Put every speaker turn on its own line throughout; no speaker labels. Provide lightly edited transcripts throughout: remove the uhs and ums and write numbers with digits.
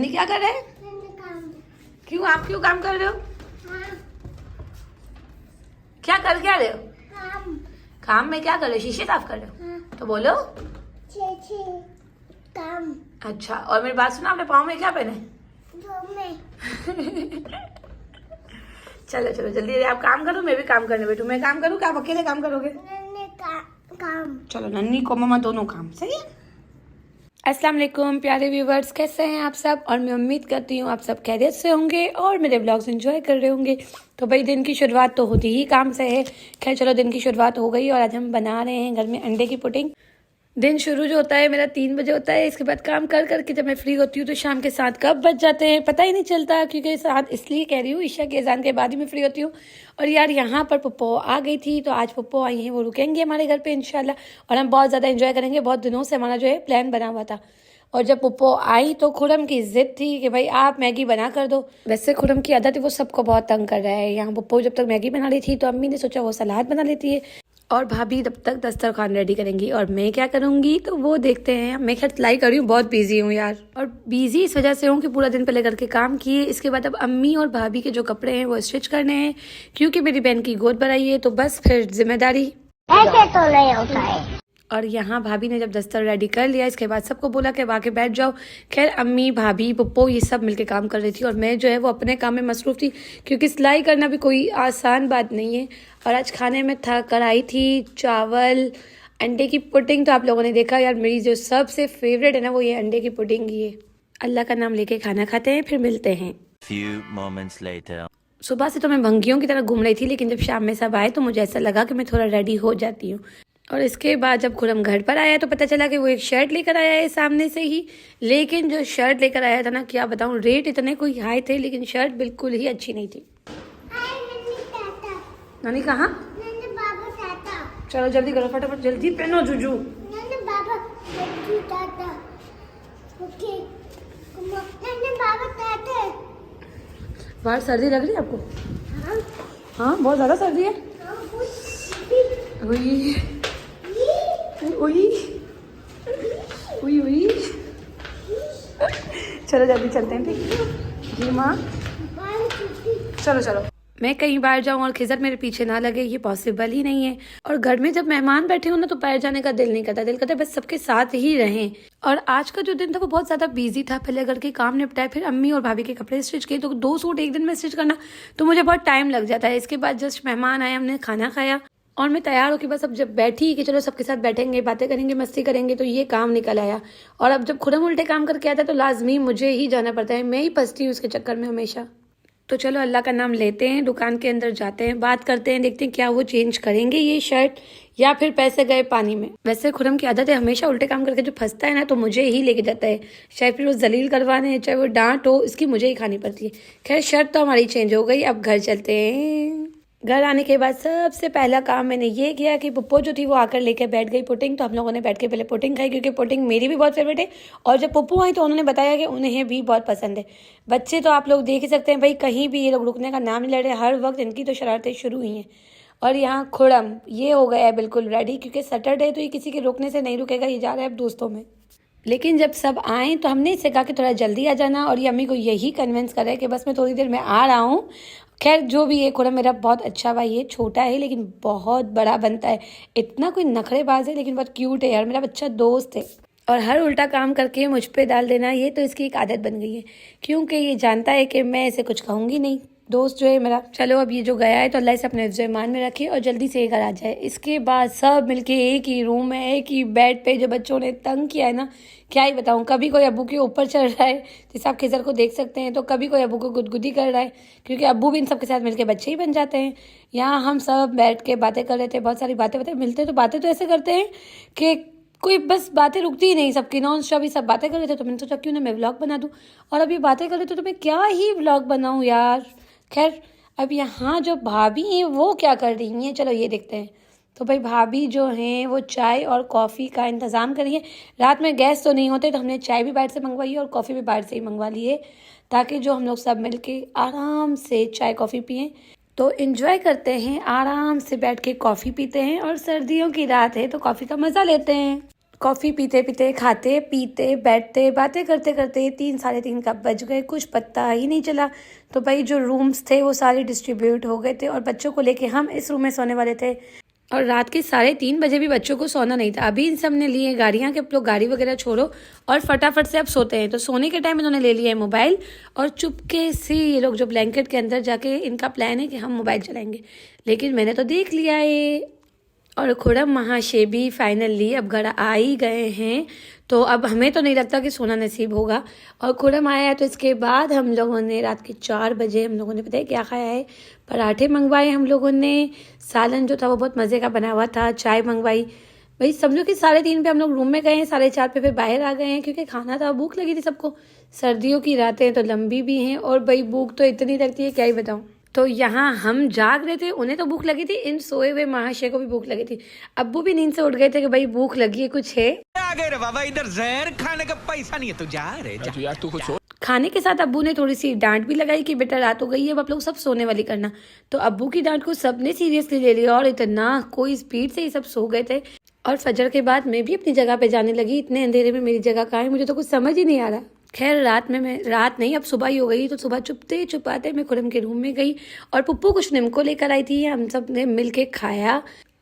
नन्ही क्या कर रहे हैं? क्यों, आप क्यों काम कर रहे हो? क्या रहे हो? काम में क्या कर रहे हो? शीशे साफ कर रहे हो? तो बोलो।
काम।
अच्छा, और मेरी बात सुनो, आपने पाँव में क्या पहने? चलो चलो जल्दी आप काम करो, मैं भी काम करने बैठू। मैं काम करूँ क्या, आप अकेले काम करोगे?
काम।
चलो नन्ही को मम्मा दोनों काम, सही है। अस्सलाम वालेकुम प्यारे व्यूवर्स, कैसे हैं आप सब? और मैं उम्मीद करती हूँ आप सब खैरियत से होंगे और मेरे ब्लॉग्स एंजॉय कर रहे होंगे। तो भाई दिन की शुरुआत तो होती ही काम से है। खैर चलो, दिन की शुरुआत हो गई और आज हम बना रहे हैं घर में अंडे की पुडिंग। दिन शुरू जो होता है मेरा 3 बजे होता है। इसके बाद काम कर करके जब मैं फ्री होती हूँ तो शाम के 7 कब बज जाते हैं पता ही नहीं चलता, क्योंकि 7 इसलिए कह रही हूँ, ईशा के अज़ान के बाद ही मैं फ्री होती हूँ। और यार यहाँ पर पप्पो आ गई थी, तो आज पप्पो आई हैं, वो रुकेंगे हमारे घर पे इंशाल्लाह और हम बहुत ज़्यादा एंजॉय करेंगे। बहुत दिनों से हमारा जो है प्लान बना हुआ था। और जब पप्पो आई तो खुरम की जिद थी कि भाई आप मैगी बना कर दो। वैसे खुरम की आदत है, वो सबको बहुत तंग कर रहा है। यहाँ पप्पो जब तक मैगी बना रही थी तो अम्मी ने सोचा वो सलाद बना लेती है और भाभी तब तक दस्तरखान रेडी करेंगी और मैं क्या करूंगी तो वो देखते हैं। मैं खैर सिलाई कर रही हूँ, बहुत बिजी हूँ यार, और बिजी इस वजह से हूँ कि पूरा दिन पहले घर के काम किए। इसके बाद अब अम्मी और भाभी के जो कपड़े हैं वो स्टिच करने हैं, क्योंकि मेरी बहन की गोद भराई है, तो बस फिर जिम्मेदारी
ऐसे तो नहीं होता है।
और यहाँ भाभी ने जब दस्तर रेडी कर लिया, इसके बाद सबको बोला कि आके बैठ जाओ। खैर अम्मी भाभी पप्पो ये सब मिलके काम कर रही थी और मैं जो है वो अपने काम में मसरूफ़ थी, क्योंकि सिलाई करना भी कोई आसान बात नहीं है। और आज खाने में था कढ़ाई थी, चावल, अंडे की पुडिंग। तो आप लोगों ने देखा यार, मेरी जो सबसे फेवरेट है ना वो ये अंडे की पुडिंग ही है। अल्लाह का नाम लेके खाना खाते हैं, फिर मिलते हैं।
Few moments later.
सुबह से तो मैं भंगियों की तरह घूम रही थी, लेकिन जब शाम में सब आए तो मुझे ऐसा लगा कि मैं थोड़ा रेडी हो जाती हूँ। और इसके बाद जब खुरम घर पर आया तो पता चला कि वो एक शर्ट लेकर आया है सामने से ही। लेकिन जो शर्ट लेकर आया था ना, क्या बताऊँ, रेट इतने कोई हाई थे लेकिन शर्ट बिल्कुल ही अच्छी नहीं थी। नानी कहाँ? चलो जल्दी करो, फटाफट जल्दी पहनो जुजू। बाहर सर्दी लग रही है आपको? हाँ बहुत ज़्यादा सर्दी है। उई उई उई उई। चलो जल्दी चलते हैं, ठीक जी माँ। चलो चलो। मैं कहीं बाहर जाऊँ और खिजर मेरे पीछे ना लगे, ये पॉसिबल ही नहीं है। और घर में जब मेहमान बैठे हो ना तो बाहर जाने का दिल नहीं करता, दिल करता बस सबके साथ ही रहें। और आज का जो दिन था वो बहुत ज़्यादा बिजी था। पहले घर के काम निपटाए, फिर अम्मी और भाभी के कपड़े स्टिच किए, तो 2 सूट एक दिन में स्टिच करना तो मुझे बहुत टाइम लग जाता है। इसके बाद जस्ट मेहमान आए, हमने खाना खाया और मैं तैयार होकर बस अब जब बैठी कि चलो सबके साथ बैठेंगे, बातें करेंगे, मस्ती करेंगे, तो ये काम निकल आया। और अब जब खुरम उल्टे काम करके आता है तो लाजमी मुझे ही जाना पड़ता है, मैं ही फंसती हूँ उसके चक्कर में हमेशा। तो चलो अल्लाह का नाम लेते हैं, दुकान के अंदर जाते हैं, बात करते हैं, देखते हैं क्या वो चेंज करेंगे ये शर्ट या फिर पैसे गए पानी में। वैसे खुरम की आदत है हमेशा उल्टे काम करके जो फंसता है ना तो मुझे ही लेके जाता है, चाहे फिर वो जलील करवाने चाहे वो डांट हो, इसकी मुझे ही खानी पड़ती है। खैर शर्ट तो हमारी चेंज हो गई, अब घर चलते हैं। घर आने के बाद सबसे पहला काम मैंने ये किया कि पप्पो जो थी वो आकर लेके बैठ गई पुडिंग, तो हम लोगों ने बैठ के पहले पुडिंग खाई, क्योंकि पुडिंग मेरी भी बहुत फेवरेट है। और जब पप्पो आई तो उन्होंने बताया कि उन्हें भी बहुत पसंद है। बच्चे तो आप लोग देख ही सकते हैं भाई, कहीं भी ये लोग रुकने का नाम नहीं ले रहे, हर वक्त इनकी तो शरारतें शुरू हुई हैं। और यहाँ खुड़म ये हो गया है बिल्कुल रेडी, क्योंकि सैटरडे तो ये किसी के रुकने से नहीं रुकेगा, ये जा रहा है अब दोस्तों में। लेकिन जब सब आए तो हमने इससे कहा कि थोड़ा जल्दी आ जाना, और ये अम्मी को यही कन्विंस कर रहा है कि बस मैं थोड़ी देर में आ रहा हूँ। खैर जो भी है, खुरम मेरा बहुत अच्छा भाई है, छोटा है लेकिन बहुत बड़ा बनता है। इतना कोई नखरेबाज है लेकिन बहुत क्यूट है यार, मेरा अच्छा दोस्त है। और हर उल्टा काम करके मुझ पे डाल देना, ये तो इसकी एक आदत बन गई है, क्योंकि ये जानता है कि मैं इसे कुछ कहूँगी नहीं, दोस्त जो है मेरा। चलो अब ये जो गया है तो अल्लाह इसे अपने हिफ्ज़ ईमान में रखे और जल्दी से ये घर आ जाए। इसके बाद सब मिलके एक ही रूम में एक ही बेड पे जो बच्चों ने तंग किया है ना, क्या ही बताऊँ। कभी कोई अब्बू के ऊपर चढ़ रहा है, जैसे आप खिजर को देख सकते हैं, तो कभी कोई अब्बू को गुदगुदी कर रहा है, क्योंकि अब्बू भी इन सबके साथ मिलके बच्चे ही बन जाते हैं। यहाँ हम सब बैठ के बातें कर रहे थे, बहुत सारी बातें मिलते तो बातें तो ऐसे करते हैं कि कोई बस बातें रुकती ही नहीं, सबकी नॉन स्टॉप ही सब बातें कर रहे थे। तो मैंने सोचा क्यों ना मैं व्लॉग बना दूँ, और अब ये बातें कर रहे थे तो मैं क्या ही व्लॉग बनाऊँ यार। खैर अब यहाँ जो भाभी हैं वो क्या कर रही हैं, चलो ये देखते हैं। तो भाई भाभी जो हैं वो चाय और कॉफ़ी का इंतज़ाम करिए। रात में गैस तो नहीं होते तो हमने चाय भी बाहर से मंगवाई है और कॉफ़ी भी बाहर से ही मंगवा ली है, ताकि जो हम लोग सब मिलके आराम से चाय कॉफ़ी पिएं। तो इन्जॉय करते हैं, आराम से बैठ के कॉफ़ी पीते हैं, और सर्दियों की रात है तो कॉफ़ी का मज़ा लेते हैं। कॉफ़ी पीते पीते, खाते पीते, बैठते, बातें करते करते 3 साढ़े 3 कब बज गए कुछ पता ही नहीं चला। तो भाई जो रूम्स थे वो सारे डिस्ट्रीब्यूट हो गए थे और बच्चों को लेके हम इस रूम में सोने वाले थे और रात के 3:30 बजे भी बच्चों को सोना नहीं था। अभी इन सब ने लिए गाड़ियाँ कि आप लोग गाड़ी वगैरह छोड़ो और फटाफट से अब सोते हैं। तो सोने के टाइम इन्होंने ले लिया है मोबाइल और चुपके से ये लोग जो ब्लैंकेट के अंदर जाके इनका प्लान है कि हम मोबाइल चलाएंगे, लेकिन मैंने तो देख लिया है। और खुरम महाशय भी फाइनली अब घर आ ही गए हैं, तो अब हमें तो नहीं लगता कि सोना नसीब होगा। और खुरम आया है तो इसके बाद हम लोगों ने रात के 4 बजे हम लोगों ने पता है क्या खाया है, पराठे मंगवाए हम लोगों ने, सालन जो था वो बहुत मज़े का बना हुआ था, चाय मंगवाई। भाई समझो कि 3:30 पे हम लोग रूम में गए हैं, 4:30 पे फिर बाहर आ गए हैं क्योंकि खाना था, भूख लगी थी सबको। सर्दियों की रातें तो लंबी भी हैं और भाई भूख तो इतनी लगती है क्या ही बताऊँ। तो यहाँ हम जाग रहे थे, उन्हें तो भूख लगी थी, इन सोए हुए महाशय को भी भूख लगी थी। अब्बू भी नींद से उठ गए थे कि भाई भूख लगी है, कुछ है।
आ गए रे बाबा, इधर जहर खाने का पैसा नहीं है, तू जा रे जा। यार तू कुछ
खाने के साथ अब्बू ने थोड़ी सी डांट भी लगाई कि बेटा रात हो गई है, अब आप लोग सब सोने वाली करना। तो अब्बू की डांट को सबने सीरियसली ले लिया और इतना कोई स्पीड से ही सब सो गए थे। और फजर के बाद मैं भी अपनी जगह पे जाने लगी। इतने अंधेरे में मेरी जगह कहाँ है, मुझे तो कुछ समझ ही नहीं आ रहा। खैर रात नहीं, अब सुबह ही हो गई। तो सुबह छुपते छुपाते मैं खुरम के रूम में गई और पुप्पू कुछ निमको लेकर आई थी, हम सब ने मिल के खाया।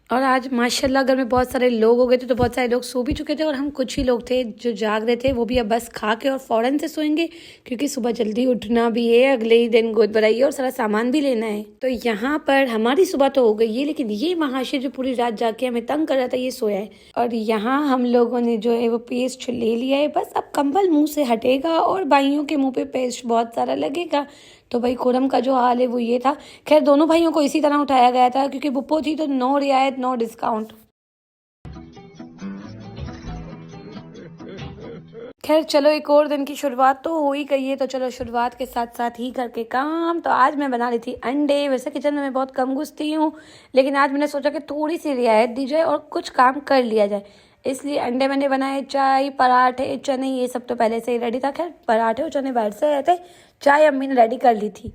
और आज माशाल्लाह घर में बहुत सारे लोग हो गए थे, तो बहुत सारे लोग सो भी चुके थे और हम कुछ ही लोग थे जो जाग रहे थे। वो भी अब बस खा के और फ़ौरन से सोएंगे क्योंकि सुबह जल्दी उठना भी है, अगले ही दिन गोद भराई और सारा सामान भी लेना है। तो यहाँ पर हमारी सुबह तो हो गई है, लेकिन ये महाशय जो पूरी रात जाग के हमें तंग कर रहा था ये सोया है। और यहाँ हम लोगों ने जो है वो पेस्ट ले लिया है, बस अब कंबल मुँह से हटेगा और भाइयों के मुँह पे पेस्ट बहुत सारा लगेगा। तो भाई खुरम का जो हाल है वो ये था। खैर दोनों भाइयों को इसी तरह उठाया गया था क्योंकि बुप्पो थी तो नो रियायत नो डिस्काउंट। खैर चलो एक और दिन की शुरुआत तो हो ही गई है, तो चलो शुरुआत के साथ साथ ही करके काम। तो आज मैं बना रही थी अंडे। वैसे किचन में मैं बहुत कम घुसती हूँ, लेकिन आज मैंने सोचा कि थोड़ी सी रियायत दी जाए और कुछ काम कर लिया जाए, इसलिए अंडे मैंने बनाए। चाय, पराठे, चने ये सब तो पहले से ही रेडी था। खैर पराठे और चने बाहर से आए थे, चाय अम्मी ने रेडी कर ली थी।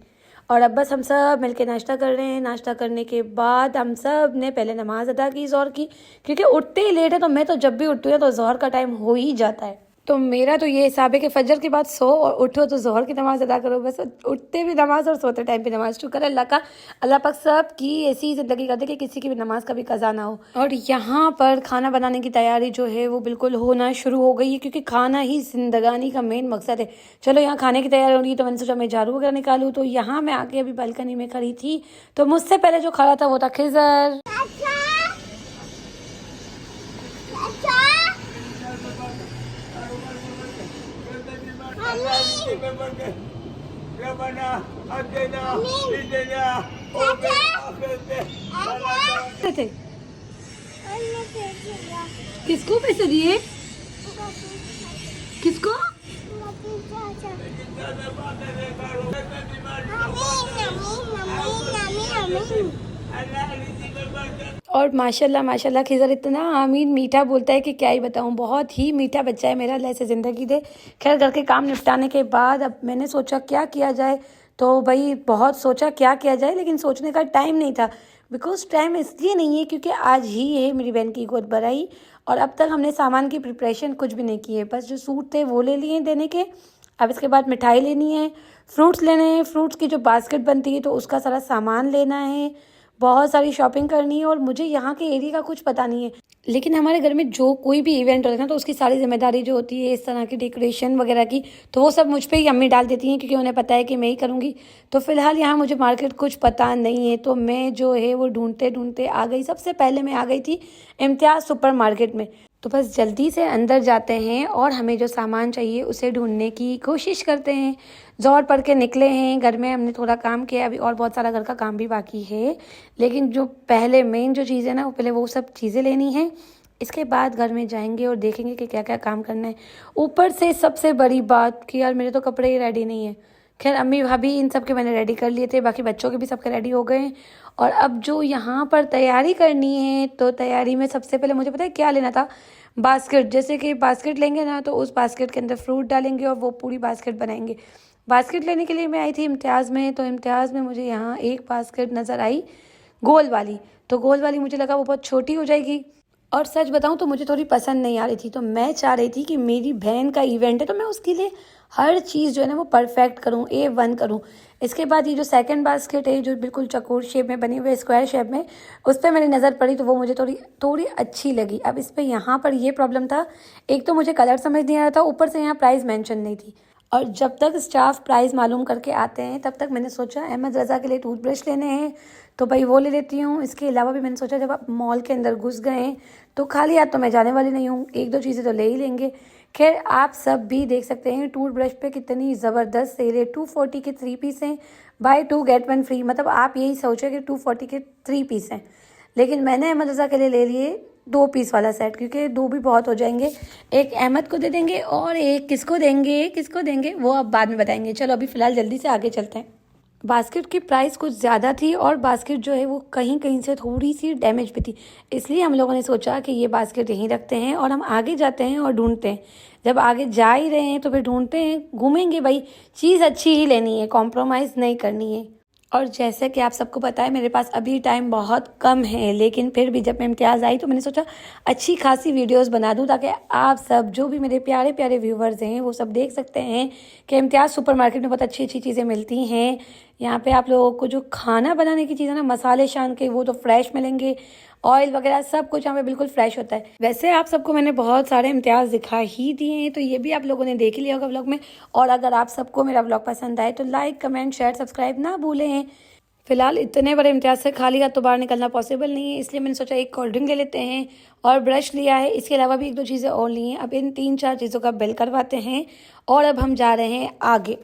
और अब बस हम सब मिलके नाश्ता कर रहे हैं। नाश्ता करने के बाद हम सब ने पहले नमाज अदा की ज़ोहर की, क्योंकि उठते ही लेट है। तो मैं तो जब भी उठती हूँ तो ज़ोहर का टाइम हो ही जाता है। तो मेरा तो ये हिसाब है कि फजर के बाद सो और उठो तो ज़ोहर की नमाज़ अदा करो, बस उठते भी नमाज और सोते टाइम पे नमाज। शुक्र अल्लाह का, अल्लाह पाक सब की ऐसी ज़िंदगी कर दे कि किसी की भी नमाज का भी कज़ा ना हो। और यहाँ पर खाना बनाने की तैयारी जो है वो बिल्कुल होना शुरू हो गई है, क्योंकि खाना ही ज़िंदगानी का मेन मकसद है। चलो यहाँ खाने की तैयारी हो रही है, तो मैंने सोचा मैं झाड़ू वगैरह निकालूँ। तो यहाँ मैं आके अभी बालकनी में खड़ी थी, तो मुझसे पहले जो खड़ा था वो था खिज़र। थे किसको पैसे दिए? किसको? और माशाल्लाह माशाल्लाह खिज़र इतना आमीन मीठा बोलता है कि क्या ही बताऊँ, बहुत ही मीठा बच्चा है मेरा, अल्लाह से ज़िंदगी दे। खैर घर के काम निपटाने के बाद अब मैंने सोचा क्या किया जाए। तो भाई बहुत सोचा क्या किया जाए, लेकिन सोचने का टाइम नहीं था। बिकॉज टाइम इसलिए नहीं है क्योंकि आज ही है मेरी बहन की गोद भराई और अब तक हमने सामान की प्रिपरेशन कुछ भी नहीं की है। बस जो सूट थे वो ले लिए देने के। अब इसके बाद मिठाई लेनी है, फ्रूट्स लेने हैं, फ्रूट्स की जो बास्केट बनती है तो उसका सारा सामान लेना है, बहुत सारी शॉपिंग करनी है। और मुझे यहाँ के एरिया का कुछ पता नहीं है, लेकिन हमारे घर में जो कोई भी इवेंट होता है ना तो उसकी सारी जिम्मेदारी जो होती है इस तरह की डेकोरेशन वगैरह की, तो वो सब मुझ पे ही अम्मी डाल देती हैं क्योंकि उन्हें पता है कि मैं ही करूँगी। तो फिलहाल यहाँ मुझे मार्केट कुछ पता नहीं है, तो मैं जो है वो ढूंढते ढूंढते आ गई। सबसे पहले मैं आ गई थी इम्तियाज़ सुपर मार्केट में। तो बस जल्दी से अंदर जाते हैं और हमें जो सामान चाहिए उसे ढूंढने की कोशिश करते हैं। ज़ोहर पढ़ के निकले हैं, घर में हमने थोड़ा काम किया, अभी और बहुत सारा घर का काम भी बाकी है, लेकिन जो पहले मेन जो चीज़ है ना वो पहले वो सब चीज़ें लेनी है। इसके बाद घर में जाएंगे और देखेंगे कि क्या क्या काम करना है। ऊपर से सबसे बड़ी बात कि यार मेरे तो कपड़े ही रेडी नहीं है। खैर अम्मी भाभी इन सब के मैंने रेडी कर लिए थे, बाकी बच्चों के भी सबके रेडी हो गए। और अब जो यहाँ पर तैयारी करनी है, तो तैयारी में सबसे पहले मुझे पता है क्या लेना था, बास्केट। जैसे कि बास्केट लेंगे ना तो उस बास्केट के अंदर फ्रूट डालेंगे और वो पूरी बास्केट बनाएंगे। बास्केट लेने के लिए मैं आई थी इम्तियाज़ में, तो इम्तियाज़ में मुझे यहाँ एक बास्केट नज़र आई गोल वाली। तो गोल वाली मुझे लगा वो बहुत छोटी हो जाएगी, और सच बताऊं तो मुझे थोड़ी पसंद नहीं आ रही थी, तो मैं चाह रही थी कि मेरी बहन का इवेंट है तो मैं उसके लिए हर चीज़ जो है ना वो परफेक्ट करूं, A1 करूं। इसके बाद ये जो सेकंड बास्केट है जो बिल्कुल चकोर शेप में बनी हुई है, स्क्वायर शेप में, उस पर मेरी नज़र पड़ी तो वो मुझे थोड़ी थोड़ी अच्छी लगी। अब इस पर यहाँ पर ये प्रॉब्लम था, एक तो मुझे कलर समझ नहीं आ रहा था, ऊपर से यहाँ प्राइस मेंशन नहीं थी। और जब तक स्टाफ प्राइस मालूम करके आते हैं तब तक मैंने सोचा अहमद रज़ा के लिए टूथब्रश लेने हैं तो भाई वो ले लेती हूँ। इसके अलावा भी मैंने सोचा जब आप मॉल के अंदर घुस गए हैं तो खाली हाथ तो मैं जाने वाली नहीं हूँ, एक दो चीज़ें तो ले ही लेंगे। खैर आप सब भी देख सकते हैं टूथब्रश पे कितनी ज़बरदस्त सेल है। 240 के 3 पीस हैं, बाय 2 गेट 1 फ्री। मतलब आप यही सोचो कि 240 के 3 पीस हैं, लेकिन मैंने अहमद रज़ा के लिए ले लिए 2 पीस वाला सेट, क्योंकि 2 भी बहुत हो जाएंगे। एक अहमद को दे देंगे और एक किसको देंगे वो अब बाद में बताएंगे। चलो अभी फ़िलहाल जल्दी से आगे चलते हैं। बास्केट की प्राइस कुछ ज़्यादा थी और बास्केट जो है वो कहीं कहीं से थोड़ी सी डैमेज भी थी, इसलिए हम लोगों ने सोचा कि ये बास्केट यहीं रखते हैं और हम आगे जाते हैं और ढूंढते हैं। जब आगे जा ही रहे हैं तो फिर ढूंढते हैं, घूमेंगे भाई, चीज़ अच्छी ही लेनी है, कॉम्प्रोमाइज़ नहीं करनी है। और जैसे कि आप सबको पता है मेरे पास अभी टाइम बहुत कम है, लेकिन फिर भी जब मैं इम्तियाज़ आई तो मैंने सोचा अच्छी खासी वीडियोस बना दूं ताकि आप सब जो भी मेरे प्यारे प्यारे व्यूवर्स हैं वो सब देख सकते हैं कि इम्तियाज़ सुपरमार्केट में बहुत अच्छी अच्छी चीज़ें मिलती हैं। यहाँ पे आप लोगों को जो खाना बनाने की चीज़ें ना, मसाले शान के, वो तो फ्रेश मिलेंगे, ऑयल वगैरह सब कुछ यहाँ पे बिल्कुल फ्रेश होता है। वैसे आप सबको मैंने बहुत सारे इम्तियाज़ दिखा ही दिए हैं तो ये भी आप लोगों ने देख ही लिया होगा व्लॉग में। और अगर आप सबको मेरा व्लॉग पसंद आए तो लाइक, कमेंट, शेयर, सब्सक्राइब ना भूलें। फिलहाल इतने बड़े इम्तियाज़ से खाली हाथ तो बाहर निकलना पॉसिबल नहीं है, इसलिए मैंने सोचा एक कोल्ड ड्रिंक ले लेते हैं और ब्रश लिया है। इसके अलावा भी एक दो चीज़ें और ली हैं। अब इन 3-4 चीज़ों का बिल करवाते हैं और अब हम जा रहे हैं आगे।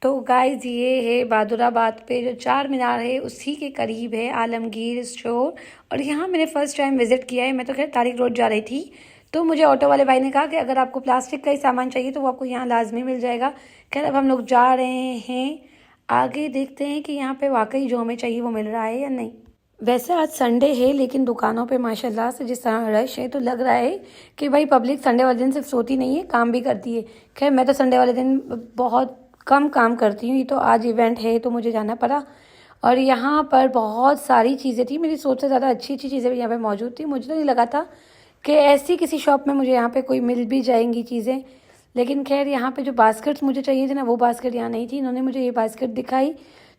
तो गाइज ये है बहादुराबाद पे जो चार मीनार है उसी के करीब है आलमगीर स्टोर। और यहाँ मैंने फ़र्स्ट टाइम विज़िट किया है। मैं तो खैर तारिक रोड जा रही थी तो मुझे ऑटो वाले भाई ने कहा कि अगर आपको प्लास्टिक का ही सामान चाहिए तो वो आपको यहाँ लाजमी मिल जाएगा। खैर अब हम लोग जा रहे हैं आगे, देखते हैं कि यहाँ पे वाकई जो हमें चाहिए वो मिल रहा है या नहीं। वैसे आज संडे है लेकिन दुकानों पे माशाल्लाह से जिस तरह रश है तो लग रहा है कि भाई पब्लिक संडे वाले दिन सिर्फ सोती नहीं है, काम भी करती है। खैर मैं तो संडे वाले दिन बहुत कम काम करती हूँ, ये तो आज इवेंट है तो मुझे जाना पड़ा। और यहाँ पर बहुत सारी चीज़ें थी, मेरी सोच से ज़्यादा अच्छी अच्छी चीज़ें भी यहाँ पे मौजूद थी। मुझे तो नहीं लगा था कि ऐसी किसी शॉप में मुझे यहाँ पे कोई मिल भी जाएंगी चीज़ें, लेकिन खैर यहाँ पे जो बास्केट्स मुझे चाहिए थे ना वो बास्केट यहाँ नहीं थी। इन्होंने मुझे ये बास्केट दिखाई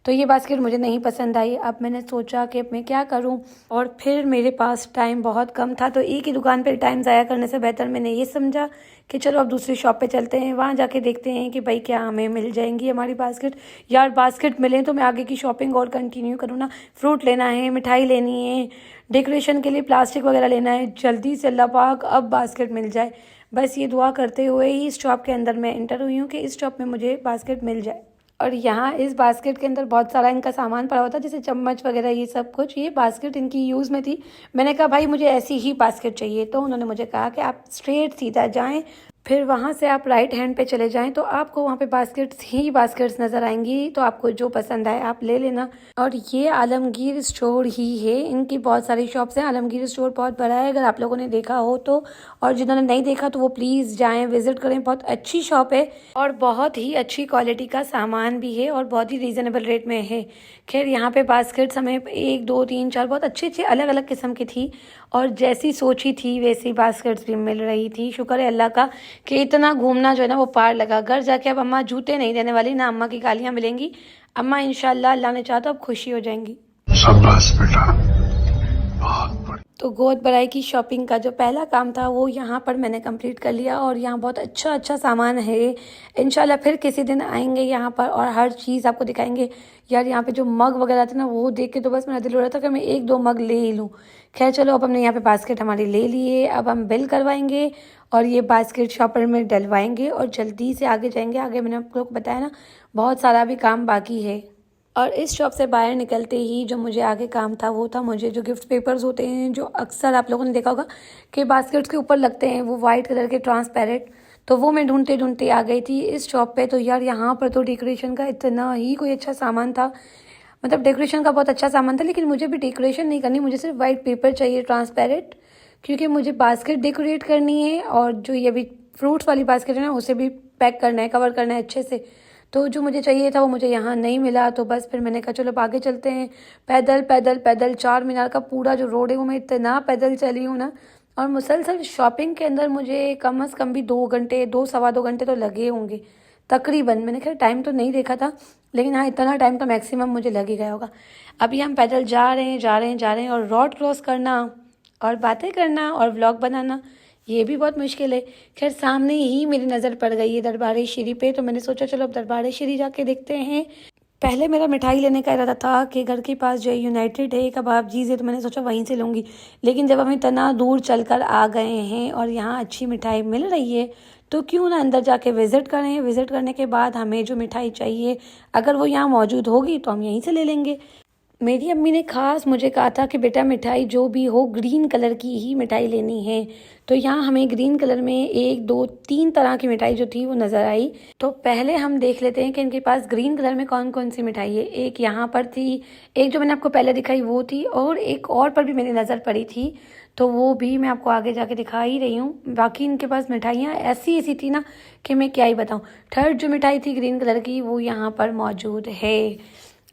तो ये बास्केट मुझे नहीं पसंद आई। अब मैंने सोचा कि अब मैं क्या करूं, और फिर मेरे पास टाइम बहुत कम था तो एक ही दुकान पर टाइम ज़ाया करने से बेहतर मैंने ये समझा कि चलो अब दूसरी शॉप पे चलते हैं, वहाँ जाके देखते हैं कि भाई क्या हमें मिल जाएंगी हमारी बास्केट। यार बास्केट मिले तो मैं आगे की शॉपिंग और कंटिन्यू करूँ ना। फ्रूट लेना है, मिठाई लेनी है, डेकोरेशन के लिए प्लास्टिक वगैरह लेना है, जल्दी से अल्लाह पाक अब बास्केट मिल जाए। बस ये दुआ करते हुए ही इस शॉप के अंदर मैं एंटर हुई हूँ कि इस शॉप में मुझे बास्केट मिल जाए। और यहाँ इस बास्केट के अंदर बहुत सारा इनका सामान पड़ा हुआ था, जैसे चम्मच वगैरह ये सब कुछ। ये बास्केट इनकी यूज़ में थी। मैंने कहा भाई मुझे ऐसी ही बास्केट चाहिए, तो उन्होंने मुझे कहा कि आप स्ट्रेट सीधा जाएं, फिर वहाँ से आप राइट हैंड पे चले जाएं तो आपको वहाँ पे बास्केट्स नज़र आएंगी, तो आपको जो पसंद आए आप ले लेना। और ये आलमगीर स्टोर ही है, इनकी बहुत सारी शॉप्स हैं। आलमगीर स्टोर बहुत बड़ा है, अगर आप लोगों ने देखा हो तो, और जिन्होंने नहीं देखा तो वो प्लीज़ जाएं, विजिट करें। बहुत अच्छी शॉप है और बहुत ही अच्छी क्वालिटी का सामान भी है और बहुत ही रीज़नेबल रेट में है। खैर यहाँ पे बास्केट्स हमें 1, 2, 3, 4 बहुत अच्छी अच्छी अलग अलग किस्म की थी और जैसी सोची थी वैसी बास्केट्स भी मिल रही थी। शुक्र है अल्लाह का कि इतना घूमना जो है ना वो पार लगा। घर जाके अब अम्मा जूते नहीं देने वाली, ना अम्मा की गालियाँ मिलेंगी। अम्मा इंशाल्लाह अल्लाह ने चाहा तो अब खुशी हो जाएंगी।
शाबाश बेटा, बहुत बढ़िया।
तो गोद भराई की शॉपिंग का जो पहला काम था वो यहाँ पर मैंने कंप्लीट कर लिया और यहाँ बहुत अच्छा अच्छा सामान है। इंशाल्लाह फिर किसी दिन आएंगे यहाँ पर और हर चीज़ आपको दिखाएंगे। यार यहाँ पे जो मग वगैरह थे ना वो देख के तो बस मेरा दिल हो रहा था कि मैं 1-2 मग ले ही लूँ। खैर चलो अब हमने यहाँ पे बास्केट हमारी ले लिए, अब हम बिल करवाएंगे और ये बास्केट शॉपर में डलवाएंगे और जल्दी से आगे जाएंगे। आगे मैंने आप लोग को बताया ना बहुत सारा भी काम बाकी है। और इस शॉप से बाहर निकलते ही जो मुझे आगे काम था वो था मुझे जो गिफ्ट पेपर्स होते हैं जो अक्सर आप लोगों ने देखा होगा कि बास्केट्स के ऊपर लगते हैं, वो वाइट कलर के ट्रांसपेरेंट, तो वो मैं ढूंढते ढूंढते आ गई थी इस शॉप पे। तो यार यहाँ पर तो डेकोरेशन का इतना ही कोई अच्छा सामान था, मतलब डेकोरेशन का बहुत अच्छा सामान था, लेकिन मुझे भी डेकोरेशन नहीं करनी, मुझे सिर्फ वाइट पेपर चाहिए ट्रांसपेरेंट, क्योंकि मुझे बास्केट डेकोरेट करनी है। और जो ये भी फ्रूट्स वाली बास्केट है ना, उसे भी पैक करना है, कवर करना है अच्छे से। तो जो मुझे चाहिए था वो मुझे यहाँ नहीं मिला, तो बस फिर मैंने कहा चलो अब आगे चलते हैं। पैदल पैदल पैदल चार मीनार का पूरा जो रोड है वो मैं इतना पैदल चली हूँ ना, और मुसलसल शॉपिंग के अंदर मुझे कम से कम भी 2 घंटे, 2 सवा 2 घंटे तो लगे होंगे तकरीबन। मैंने खैर टाइम तो नहीं देखा था, लेकिन हाँ इतना टाइम तो मैक्सिमम मुझे लग ही गया होगा। अभी हम पैदल जा रहे हैं और रोड क्रॉस करना और बातें करना और व्लॉग बनाना ये भी बहुत मुश्किल है। खैर सामने ही मेरी नज़र पड़ गई है दरबार शरीफ पे, तो मैंने सोचा चलो अब दरबार शरीफ जाके देखते हैं। पहले मेरा मिठाई लेने का इरादा था कि घर के पास जो यूनाइटेड है कबाब चीज़ है, तो मैंने सोचा वहीं से लूँगी। लेकिन जब हम इतना दूर चलकर आ गए हैं और यहाँ अच्छी मिठाई मिल रही है, तो क्यों ना अंदर जाके विज़िट करें। विज़िट करने के बाद हमें जो मिठाई चाहिए अगर वो यहाँ मौजूद होगी तो हम यहीं से ले लेंगे। मेरी अम्मी ने खास मुझे कहा था कि बेटा मिठाई जो भी हो ग्रीन कलर की ही मिठाई लेनी है। तो यहाँ हमें ग्रीन कलर में 1 2 3 तरह की मिठाई जो थी वो नज़र आई। तो पहले हम देख लेते हैं कि इनके पास ग्रीन कलर में कौन कौन सी मिठाई है। एक यहाँ पर थी, एक जो मैंने आपको पहले दिखाई वो थी, और एक और पर भी मेरी नज़र पड़ी थी, तो वो भी मैं आपको आगे जाके दिखा ही रही हूँ। बाकी इनके पास मिठाइयाँ ऐसी थी ना कि मैं क्या ही बताऊँ। थर्ड जो मिठाई थी ग्रीन कलर की वो यहाँ पर मौजूद है।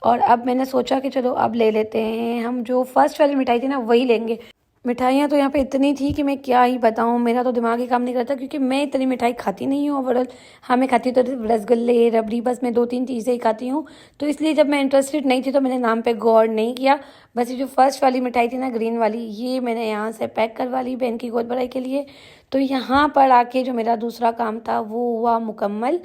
और अब मैंने सोचा कि चलो अब ले लेते हैं, हम जो फर्स्ट वाली मिठाई थी ना वही लेंगे। मिठाइयाँ तो यहाँ पे इतनी थी कि मैं क्या ही बताऊँ, मेरा तो दिमाग ही काम नहीं करता, क्योंकि मैं इतनी मिठाई खाती नहीं हूँ ओवरऑल। हाँ मैं खाती तो रसगुल्ले, रबड़ी, बस मैं 2-3 चीज़ें ही खाती हूँ। तो इसलिए जब मैं इंटरेस्टेड नहीं थी तो मैंने नाम पे गौर नहीं किया। बस ये जो फर्स्ट वाली मिठाई थी ना ग्रीन वाली, ये मैंने यहाँ से पैक करवा ली बहन की गोद भराई के लिए। तो यहाँ पर आके जो मेरा दूसरा काम था वो हुआ मुकम्मल,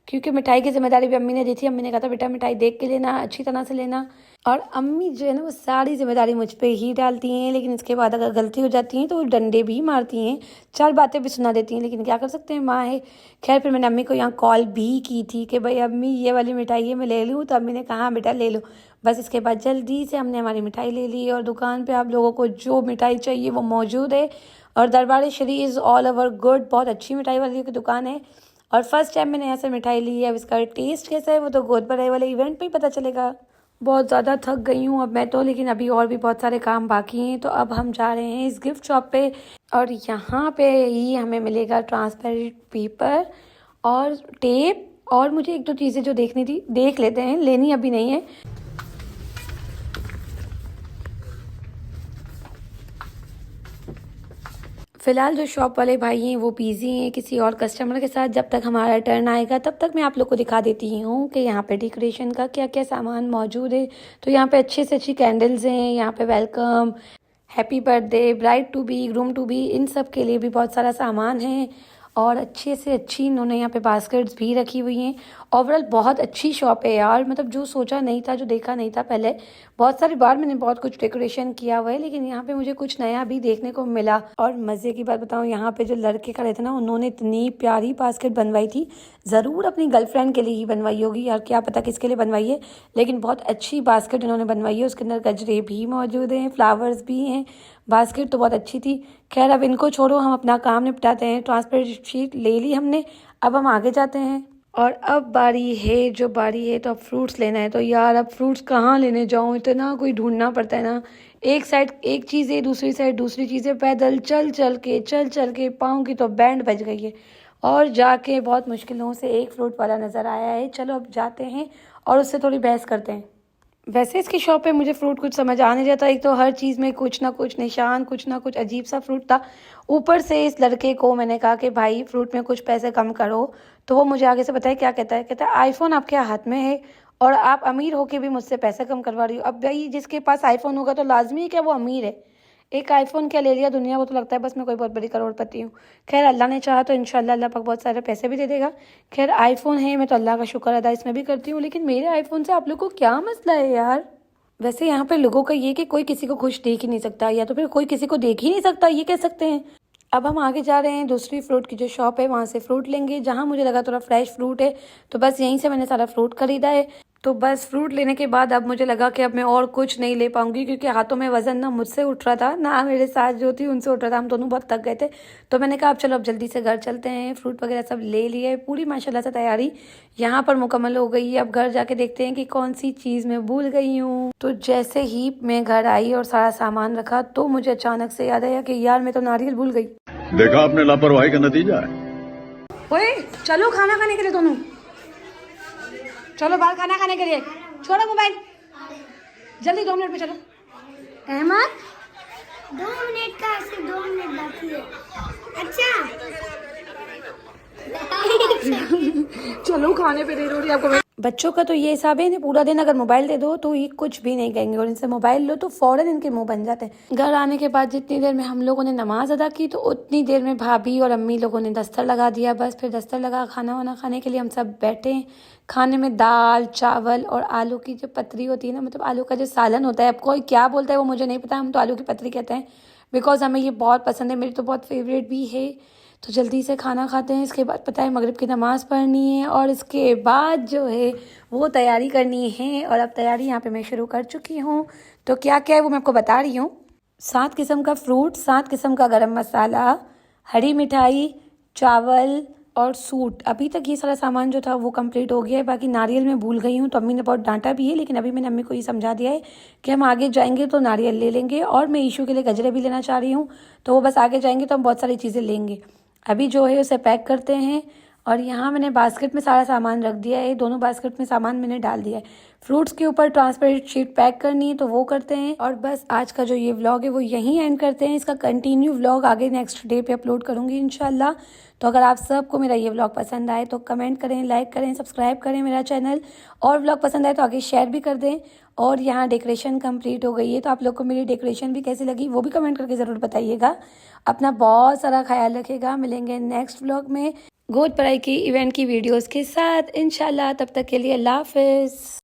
क्योंकि मिठाई की जिम्मेदारी भी अम्मी ने दी थी। अम्मी ने कहा था बेटा मिठाई देख के लेना, अच्छी तरह से लेना। और अम्मी जो है ना वो सारी जिम्मेदारी मुझ पे ही डालती हैं, लेकिन इसके बाद अगर गलती हो जाती है तो वो डंडे भी मारती हैं, 4 बातें भी सुना देती हैं, लेकिन क्या कर सकते हैं, माँ है। खैर फिर मैंने अम्मी को यहाँ कॉल भी की थी कि भाई अम्मी ये वाली मिठाई है मैं ले लूँ, तो अम्मी ने कहा बेटा ले लो। बस इसके बाद जल्दी से हमने हमारी मिठाई ले ली, और दुकान पर आप लोगों को जो मिठाई चाहिए वो मौजूद है। और दरबार शरीफ इज़ ऑल ओवर गुड, बहुत अच्छी मिठाई वाली की दुकान है। और फर्स्ट टाइम मैंने यहाँ से मिठाई ली है। अब इसका टेस्ट कैसा है वो तो गोद भराई वाले इवेंट पे ही पता चलेगा। बहुत ज़्यादा थक गई हूँ अब मैं तो, लेकिन अभी और भी बहुत सारे काम बाकी हैं। तो अब हम जा रहे हैं इस गिफ्ट शॉप पे, और यहाँ पे ही हमें मिलेगा ट्रांसपेरेंट पेपर और टेप, और मुझे 1-2 चीज़ें जो देखनी थी देख लेते हैं, लेनी अभी नहीं है। फ़िलहाल जो शॉप वाले भाई हैं वो बिज़ी हैं किसी और कस्टमर के साथ। जब तक हमारा टर्न आएगा तब तक मैं आप लोग को दिखा देती हूँ कि यहाँ पे डेकोरेशन का क्या क्या सामान मौजूद है। तो यहाँ पे अच्छी से अच्छी कैंडल्स हैं, यहाँ पे welcome, happy birthday, bride to be, groom to be, इन सब के लिए भी बहुत सारा सामान है। और अच्छे से अच्छी इन्होंने यहाँ पे बास्केट्स भी रखी हुई हैं। ओवरऑल बहुत अच्छी शॉप है यार, मतलब जो सोचा नहीं था, जो देखा नहीं था पहले। बहुत सारी बार मैंने बहुत कुछ डेकोरेशन किया हुआ है, लेकिन यहाँ पे मुझे कुछ नया भी देखने को मिला। और मज़े की बात बताऊँ, यहाँ पे जो लड़के खड़े थे ना उन्होंने इतनी प्यारी बास्केट बनवाई थी, ज़रूर अपनी गर्लफ्रेंड के लिए ही बनवाई होगी यार, क्या पता किसके लिए बनवाई है, लेकिन बहुत अच्छी बास्केट इन्होंने बनवाई है। उसके अंदर गजरे भी मौजूद हैं, फ्लावर्स भी हैं, बास्केट तो बहुत अच्छी थी। खैर अब इनको छोड़ो, हम अपना काम निपटाते हैं। ट्रांसपेरेंट शीट ले ली हमने, अब हम आगे जाते हैं। और अब बारी है तो अब फ्रूट्स लेना है। तो यार अब फ्रूट्स कहाँ लेने जाऊँ, इतना कोई ढूंढना पड़ता है ना। एक साइड एक चीज़ है, दूसरी साइड दूसरी चीज़ें, पैदल चल चल के पाँव की तो बैंड बज गई है। और जाके बहुत मुश्किलों से एक फ्रूट वाला नज़र आया है। चलो अब जाते हैं और उससे थोड़ी बहस करते हैं। वैसे इसकी शॉप पे मुझे फ्रूट कुछ समझ आ नहीं जाता। एक तो हर चीज़ में कुछ ना कुछ निशान, कुछ ना कुछ अजीब सा फ्रूट था। ऊपर से इस लड़के को मैंने कहा कि भाई फ्रूट में कुछ पैसे कम करो, तो वो मुझे आगे से बताए क्या कहता है आईफोन आपके हाथ में है और आप अमीर होके भी मुझसे पैसे कम करवा रही हो। अब भाई जिसके पास आईफोन होगा तो लाजमी है क्या वो अमीर है। एक आईफोन क्या ले लिया दुनिया को, तो लगता है बस मैं कोई बहुत बड़ी करोड़पति हूँ। खैर अल्लाह ने चाहा तो इंशाल्लाह अल्लाह पाक बहुत सारे पैसे भी दे देगा। खैर आईफोन है, मैं तो अल्लाह का शुक्र अदा इसमें भी करती हूँ, लेकिन मेरे आईफोन से आप लोग को क्या मसला है यार। वैसे यहाँ पे लोगों का ये कि कोई किसी को खुश देख ही नहीं सकता, या तो फिर कोई किसी को देख ही नहीं सकता, ये कह सकते हैं। अब हम आगे जा रहे हैं, दूसरी फ्रूट की जो शॉप है वहाँ से फ्रूट लेंगे, जहाँ मुझे लगा थोड़ा फ्रेश फ्रूट है, तो बस यहीं से मैंने सारा फ्रूट खरीदा है। तो बस फ्रूट लेने के बाद अब मुझे लगा कि अब मैं और कुछ नहीं ले पाऊंगी, क्योंकि हाथों में वजन ना मुझसे उठ रहा था ना मेरे साथ जो थी उनसे उठ रहा था, हम दोनों बहुत थक गए थे। तो मैंने कहा अब चलो अब जल्दी से घर चलते हैं। फ्रूट वगैरह सब ले लिए, पूरी माशाल्लाह से तैयारी यहाँ पर मुकम्मल हो गई है। अब घर जाके देखते हैं कि कौन सी चीज़ मैं भूल गई हूँ। तो जैसे ही मैं घर आई और सारा सामान रखा तो मुझे अचानक से याद आया कि यार मैं तो नारियल भूल गई।
देखा आपने लापरवाही का नतीजा है।
ओए चलो खाना खाने के लिए दोनों, चलो बाहर खाना खाने के लिए। छोड़ो मोबाइल, जल्दी 2 मिनट में चलो। अहमद
2 मिनट का, सिर्फ 2 मिनट बाकी है। अच्छा
चलो खाने पे दे रही आपको। बच्चों का तो ये हिसाब है, इन्हें पूरा दिन अगर मोबाइल दे दो तो ये कुछ भी नहीं कहेंगे, और इनसे मोबाइल लो तो फौरन इनके मुंह बन जाते हैं। घर आने के बाद जितनी देर में हम लोगों ने नमाज अदा की तो उतनी देर में भाभी और अम्मी लोगों ने दस्तर लगा दिया। बस फिर दस्तर लगा खाना वाना खाने के लिए हम सब बैठे। खाने में दाल चावल और आलू की जो पतरी होती है ना, मतलब आलू का जो सालन होता है, अब कोई क्या बोलता है वो मुझे नहीं पता, हम तो आलू की पतरी कहते हैं बिकॉज हमें ये बहुत पसंद है, मेरी तो बहुत फेवरेट भी है। तो जल्दी से खाना खाते हैं, इसके बाद पता है मगरिब की नमाज़ पढ़नी है और इसके बाद जो है वो तैयारी करनी है। और अब तैयारी यहाँ पे मैं शुरू कर चुकी हूँ। तो क्या क्या है वो मैं आपको बता रही हूँ। 7 किस्म का फ्रूट, 7 किस्म का गरम मसाला, हरी मिठाई, चावल और सूट। अभी तक ये सारा सामान जो था वो कंप्लीट हो गया है। बाकी नारियल मैं भूल गई हूँ तो अम्मी ने बहुत डांटा भी है, लेकिन अभी मैंने अम्मी को ये समझा दिया है कि हम आगे जाएंगे तो नारियल ले लेंगे। और मैं ईशू के लिए गजरे भी लेना चाह रही हूँ, तो वो बस आगे जाएंगे तो हम बहुत सारी चीज़ें लेंगे। अभी जो है उसे पैक करते हैं। और यहाँ मैंने बास्केट में सारा सामान रख दिया है, दोनों बास्केट में सामान मैंने डाल दिया है। फ्रूट्स के ऊपर ट्रांसपेरेंट शीट पैक करनी है तो वो करते हैं। और बस आज का जो ये व्लॉग है वो यहीं एंड करते हैं। इसका कंटिन्यू व्लॉग आगे नेक्स्ट डे पे अपलोड करूँगी इंशाल्लाह। तो अगर आप सबको मेरा ये व्लॉग पसंद आए तो कमेंट करें, लाइक करें, सब्सक्राइब करें मेरा चैनल, और व्लॉग पसंद आए तो आगे शेयर भी कर दें। और यहाँ डेकोरेशन कंप्लीट हो गई है, तो आप लोग को मेरी डेकोरेशन भी कैसी लगी वो भी कमेंट करके ज़रूर बताइएगा। अपना बहुत सारा ख्याल रखिएगा। मिलेंगे नेक्स्ट व्लॉग में गोद पराई की इवेंट की वीडियोस के साथ इंशाल्लाह। तब तक के लिए अल्लाह हाफिज़।